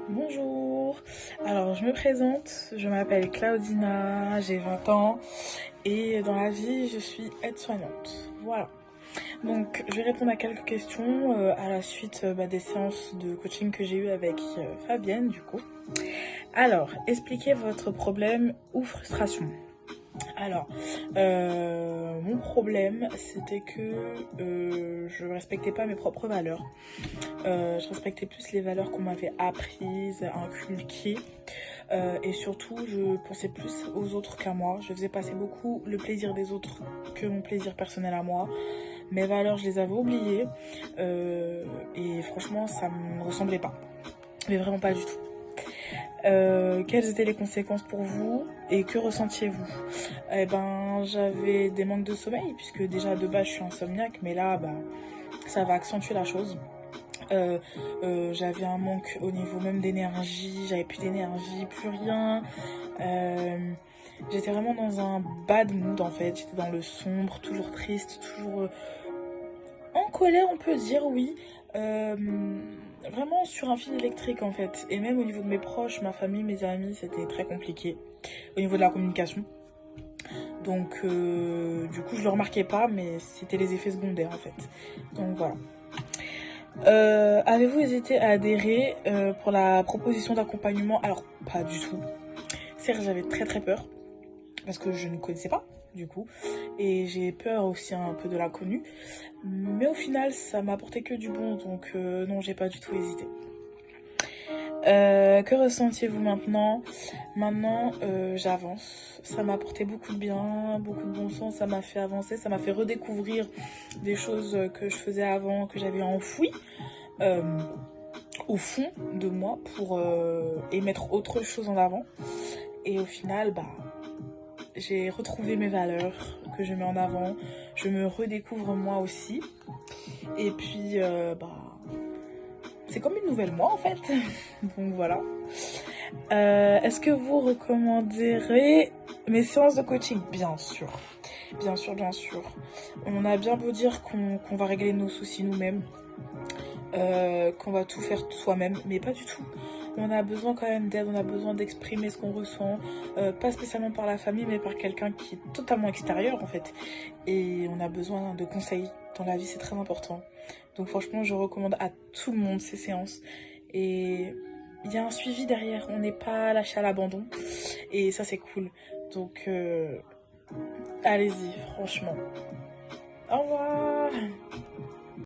Bonjour, alors je me présente, je m'appelle Claudina, j'ai 20 ans et dans la vie je suis aide-soignante. Voilà, donc je vais répondre à quelques questions à la suite des séances de coaching que j'ai eues avec Fabienne du coup. Alors, expliquez votre problème ou frustration. Alors, mon problème, c'était que je respectais pas mes propres valeurs. Je respectais plus les valeurs qu'on m'avait apprises, inculquées. Et surtout, je pensais plus aux autres qu'à moi. Je faisais passer beaucoup le plaisir des autres que mon plaisir personnel à moi. Mes valeurs, je les avais oubliées. Et franchement, ça me ressemblait pas. Mais vraiment pas du tout. Quelles étaient les conséquences pour vous et que ressentiez-vous? Eh ben, j'avais des manques de sommeil, puisque déjà de base je suis insomniaque, mais là, ça va accentuer la chose. J'avais un manque au niveau même d'énergie, j'avais plus d'énergie, plus rien. J'étais vraiment dans un bad mood en fait, j'étais dans le sombre, toujours triste, toujours en colère on peut dire, oui. Vraiment sur un fil électrique en fait. Et même au niveau de mes proches, ma famille, mes amis, c'était très compliqué au niveau de la communication. Donc du coup je le remarquais pas, mais c'était les effets secondaires en fait. Donc voilà. Avez-vous hésité à adhérer pour la proposition d'accompagnement? Alors pas du tout. Certes j'avais très peur parce que je ne connaissais pas du coup et j'ai peur aussi un peu de l'inconnu, mais au final ça m'a apporté que du bon, donc non, j'ai pas du tout hésité. Que ressentiez-vous maintenant? Maintenant, j'avance. Ça m'a apporté beaucoup de bien, beaucoup de bon sens. Ça m'a fait avancer, ça m'a fait redécouvrir des choses que je faisais avant, que j'avais enfouies au fond de moi pour émettre autre chose en avant. Et au final, j'ai retrouvé mes valeurs que je mets en avant. Je me redécouvre moi aussi. Et puis, c'est comme une nouvelle moi en fait. Donc voilà. Est-ce que vous recommanderez mes séances de coaching? Bien sûr. Bien sûr, bien sûr. On a bien beau dire qu'on va régler nos soucis nous-mêmes, qu'on va tout faire soi-même, mais pas du tout. On a besoin quand même d'aide, on a besoin d'exprimer ce qu'on ressent, pas spécialement par la famille, mais par quelqu'un qui est totalement extérieur en fait. Et on a besoin de conseils dans la vie, c'est très important. Donc franchement, je recommande à tout le monde ces séances. Et il y a un suivi derrière, on n'est pas lâché à l'abandon. Et ça, c'est cool. Donc, allez-y, franchement. Au revoir!